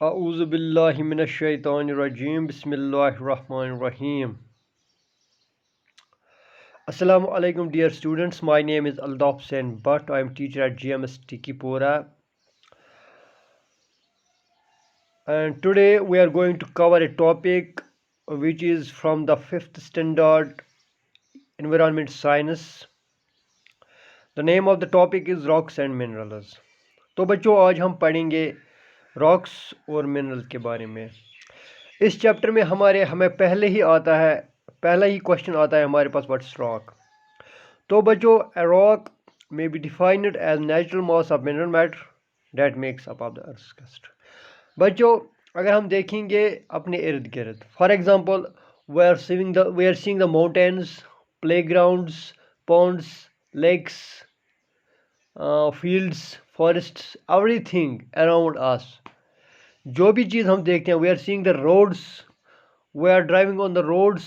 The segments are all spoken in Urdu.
اعوذ باللہ من الشیطان الرجیم بسم اللہ الرحمن الرحیم. Assalamu alaikum dear students, my name is Aldaf Hussain Bhatt. I am teacher at GMS Tikipura, and today we are going to cover a topic which is from the 5th standard environment science. The name of the topic is rocks and minerals. تو بچوں آج ہم پڑھیں گے راکس اور منرل کے بارے میں. اس چیپٹر میں ہمیں پہلا ہی کوشچن آتا ہے ہمارے پاس واٹس راک. تو بچوں a rock may be defined as natural mass of mineral matter that makes up of the earth's crust. بچوں اگر ہم دیکھیں گے اپنے ارد گرد, for example we are seeing the mountains, playgrounds, ponds, lakes, fields, forests, everything around us. جو بھی چیز ہم دیکھتے ہیں, we are seeing the roads, we are driving on the roads,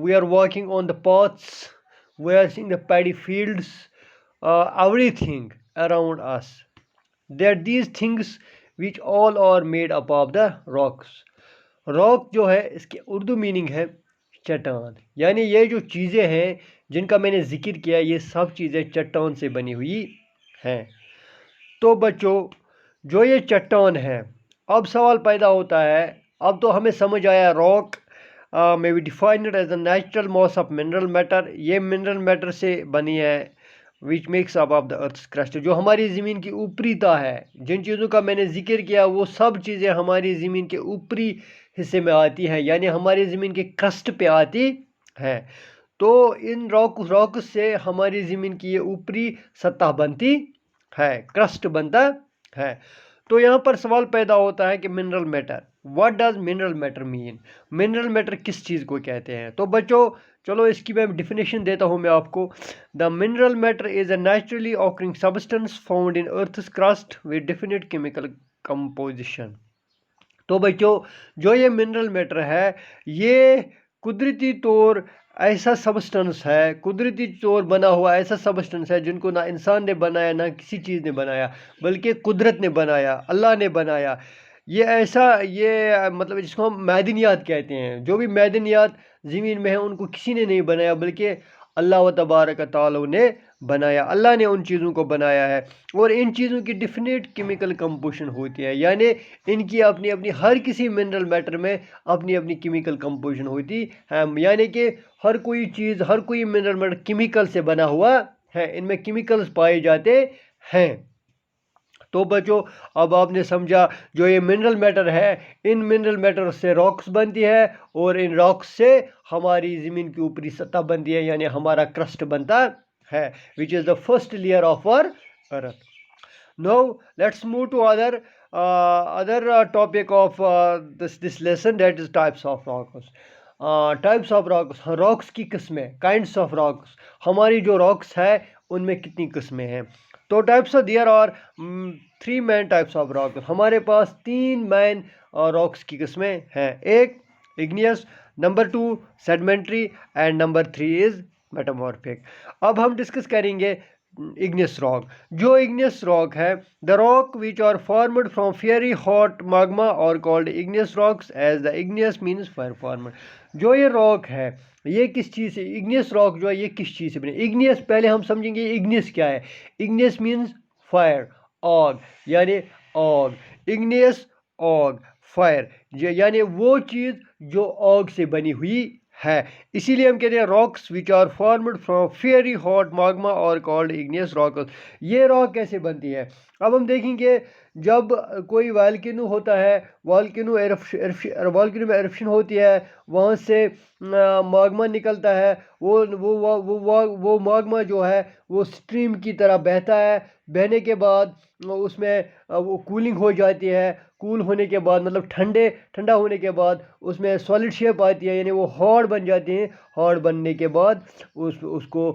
we are walking on the paths, we are seeing the paddy fields, everything around us. These things which all are made up of the rocks. Rock جو ہے اس کے اردو میننگ ہے چٹان, یعنی یہ جو چیزیں ہیں جن کا میں نے ذکر کیا یہ سب چیزیں چٹان سے بنی ہوئی ہیں. تو بچوں جو یہ چٹان ہے, اب سوال پیدا ہوتا ہے, اب تو ہمیں سمجھ آیا rock may be defined as the natural mass of mineral matter. یہ mineral matter سے بنی ہے which makes up of the earth's crust. جو ہماری زمین کی اوپری تہہ ہے, جن چیزوں کا میں نے ذکر کیا وہ سب چیزیں ہماری زمین کے اوپری حصے میں آتی ہیں, یعنی ہماری زمین کے کرسٹ پہ آتی ہیں. تو ان راکس سے ہماری زمین کی یہ اوپری سطح بنتی ہے, کرسٹ بنتا ہے. تو یہاں پر سوال پیدا ہوتا ہے کہ mineral matter, what does mineral matter mean, mineral matter کس چیز کو کہتے ہیں. تو بچوں چلو اس کی میں ڈیفینیشن دیتا ہوں میں آپ کو. The mineral matter is a naturally occurring substance found in earth's crust with definite chemical composition. تو بچوں جو یہ منرل میٹر ہے یہ قدرتی طور ایسا سبسٹنس ہے, قدرتی طور بنا ہوا ایسا سبسٹنس ہے جن کو نہ انسان نے بنایا نہ کسی چیز نے بنایا, بلکہ قدرت نے بنایا, اللہ نے بنایا. یہ مطلب جس کو ہم معدنیات کہتے ہیں, جو بھی معدنیات زمین میں ہیں ان کو کسی نے نہیں بنایا بلکہ اللہ و تبارک تعالیٰ نے بنایا. اللہ نے ان چیزوں کو بنایا ہے, اور ان چیزوں کی ڈیفینیٹ کیمیکل کمپوزیشن ہوتی ہے, یعنی ان کی اپنی اپنی ہر کسی منرل میٹر میں اپنی اپنی کیمیکل کمپوزیشن ہوتی ہے, یعنی کہ ہر کوئی چیز, ہر کوئی منرل میٹر کیمیکل سے بنا ہوا ہے, ان میں کیمیکلز پائے جاتے ہیں. تو بچوں اب آپ نے سمجھا جو یہ منرل میٹر ہے, ان منرل میٹر سے راکس بنتی ہے, اور ان راکس سے ہماری زمین کی اوپری سطح بنتی ہے, یعنی ہمارا کرسٹ بنتا ہے, which is the first layer of our earth. Now let's move to other topic of this lesson, that is types of rocks. Types of rocks, rocks کی قسمیں, kinds of rocks. ہماری جو rocks ہے ان میں کتنی قسمیں ہیں. تو there are 3 main types of rocks. ہمارے پاس 3 main rocks کی قسمیں ہیں. ایک igneous, number 2 sedimentary, and number 3 is metamorphic. اب ہم ڈسکس کریں گے igneous rock. جو igneous rock ہے, the rock which are formed from fiery hot magma are called igneous rocks, as the igneous means fire formed. جو یہ راک ہے یہ کس چیز سے, igneous rock جو ہے یہ کس چیز سے بنے. igneous پہلے ہم سمجھیں گے igneous کیا ہے. igneous means fire, آگ, یعنی آگ. igneous آگ, fire, یعنی وہ چیز جو آگ سے بنی ہوئی ہے. اسی لیے ہم کہتے ہیں rocks which are formed from fiery hot magma are called igneous rocks. یہ راک کیسے بنتی ہے, اب ہم دیکھیں گے جب کوئی والکینو ہوتا ہے, والکینو میں ایرپشن ہوتی ہے, وہاں سے ماگما نکلتا ہے, وہ ماگما جو ہے وہ سٹریم کی طرح بہتا ہے. بہنے کے بعد اس میں وہ کولنگ ہو جاتی ہے, کول ہونے کے بعد مطلب ٹھنڈا ہونے کے بعد اس میں سالڈ شیپ آتی ہے, یعنی وہ ہارڈ بن جاتے ہیں. ہارڈ بننے کے بعد اس کو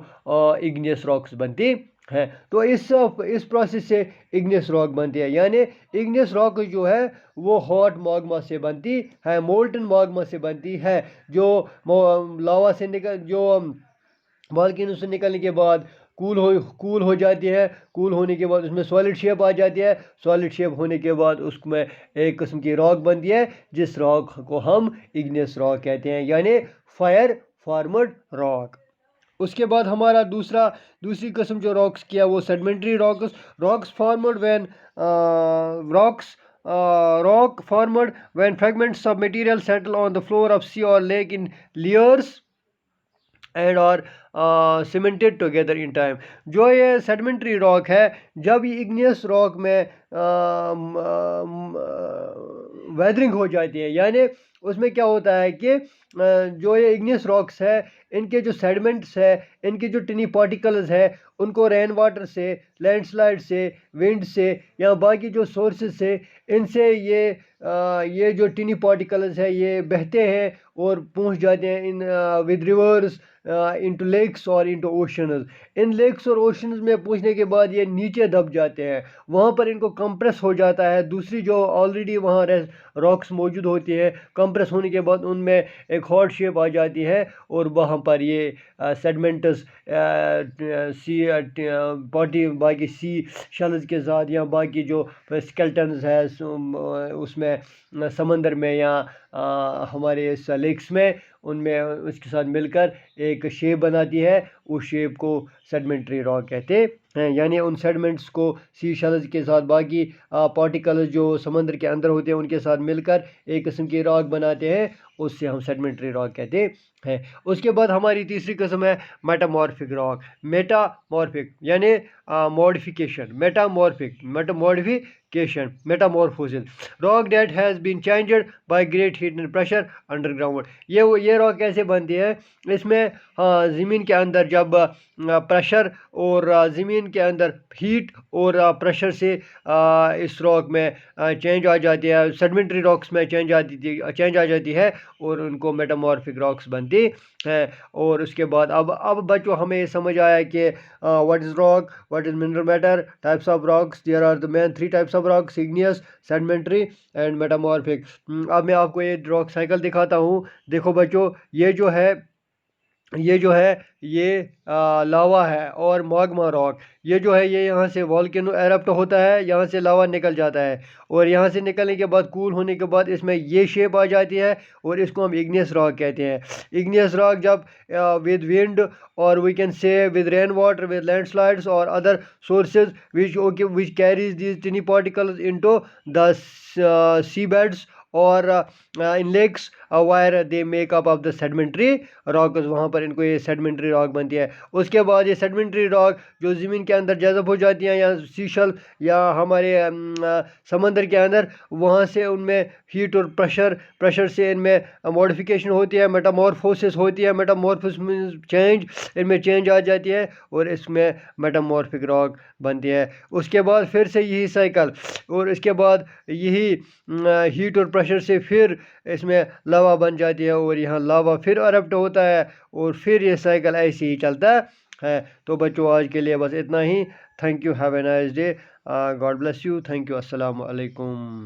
igneous راکس بنتی ہیں. تو اس پروسیس سے igneous راک بنتی ہے, یعنی igneous راک جو ہے وہ ہاٹ ماگما سے بنتی ہے, مولٹن ماگما سے بنتی ہے, جو لاوا سے جو والکینو سے نکلنے کے بعد کول ہو جاتی ہے. کول ہونے کے بعد اس میں سالڈ شیپ آ جاتی ہے. سالڈ شیپ ہونے کے بعد اس میں ایک قسم کی راک بنتی ہے جس راک کو ہم اگنیس راک کہتے ہیں یعنی فائر فارمڈ راک. اس کے بعد ہمارا دوسری قسم جو راکس کیا وہ sedimentary rocks formed when rock formed when fragments of material settle on the floor of sea or lake in layers and اور سیمنٹڈ ٹوگیدر ان ٹائم. جو یہ سیڈمنٹری راک ہے جب یہ اگنیس راک میں ویدرنگ ہو جاتی ہے یعنی اس میں کیا ہوتا ہے کہ جو یہ اگنیس راکس ہے ان کے جو سیڈمنٹس ہے ان کے جو ٹنی پارٹیکلز ہے ان کو رین واٹر سے لینڈ سلائڈ سے ونڈ سے یا باقی جو سورسز سے ان سے یہ جو ٹنی پارٹیکلز ہے یہ بہتے ہیں اور پہنچ جاتے ہیں ود ریورس انٹو لیکس اور انٹو اوشنز. ان لیکس اور اوشنز میں پہنچنے کے بعد یہ نیچے دب جاتے ہیں. وہاں پر ان کو کمپریس ہو جاتا ہے. دوسری جو آلریڈی وہاں راکس موجود ہوتی ہے کمپریس ہونے کے بعد ان میں ایک ہارٹ شیپ آ جاتی ہے اور وہاں پر یہ سیڈمنٹس باقی سی شلز کے ساتھ یا باقی جو اسکیلٹنز ہے اس میں سمندر میں یا ہمارے اس لیکس میں ان میں اس کے ساتھ مل کر ایک شیپ بناتی ہے. اس شیپ کو سیڈمنٹری راک کہتے ہیں یعنی ان سیڈمنٹس کو سی شلز کے ساتھ باقی پارٹیکلز جو سمندر کے اندر ہوتے ہیں ان کے ساتھ مل کر ایک قسم کی راک بناتے ہیں. اس سے ہم سیڈمنٹری راک کہتے ہیں. اس کے بعد ہماری تیسری قسم ہے میٹامورفک راک. میٹامورفک یعنی modification. Metamorphosis rock that has been changed by great heat and pressure underground. یہ راک کیسے بنتی ہے؟ اس میں زمین کے اندر جب پریشر اور زمین کے اندر ہیٹ اور پریشر سے اس راک میں چینج آ جاتی ہے. سیڈمنٹری راکس میں چینج آ جاتی ہے اور ان کو میٹامورفک راکس بنتی ہیں. اور اس کے بعد اب بچوں ہمیں یہ سمجھ آیا کہ what is rock, what is mineral matter, types of rocks. There are the main 3 types of rocks: igneous, sedimentary and metamorphic. اب میں آپ کو یہ راک سائیکل دکھاتا ہوں. دیکھو بچوں یہ جو ہے یہ لاوا ہے اور ماگما راک. یہ جو ہے یہ یہاں سے والکینو ایرپٹ ہوتا ہے, یہاں سے لاوا نکل جاتا ہے اور یہاں سے نکلنے کے بعد کول ہونے کے بعد اس میں یہ شیپ آ جاتی ہے اور اس کو ہم اگنیس راک کہتے ہیں. اگنیس راک جب ود ونڈ اور وی کین سے with rain water, with landslides اور other sources which carries these tiny particles into the seabeds اور in lakes where they make up of the sedimentary rocks. وہاں پر ان کو یہ سیڈمنٹری راک بنتی ہے. اس کے بعد یہ سیڈمنٹری راک جو زمین کے اندر جذب ہو جاتی ہیں یا سیشل یا ہمارے سمندر کے اندر, وہاں سے ان میں ہیٹ اور پریشر سے ان میں ماڈیفیکیشن ہوتی ہے, میٹامورفوسس ہوتی ہے. میٹامورفوس مینز چینج, ان میں چینج آ جاتی ہے اور اس میں میٹامورفک راک بنتی ہے. اس کے بعد پھر سے یہی سائیکل اور اس کے بعد یہی ہیٹ اور پریشر سے پھر اس میں لاوا بن جاتی ہے اور یہاں لاوا پھر ارپٹ ہوتا ہے اور پھر یہ سائیکل ایسے ہی چلتا ہے. تو بچوں آج کے لیے بس اتنا ہی. Thank you, have a nice day, God bless you, thank you, السلام علیکم.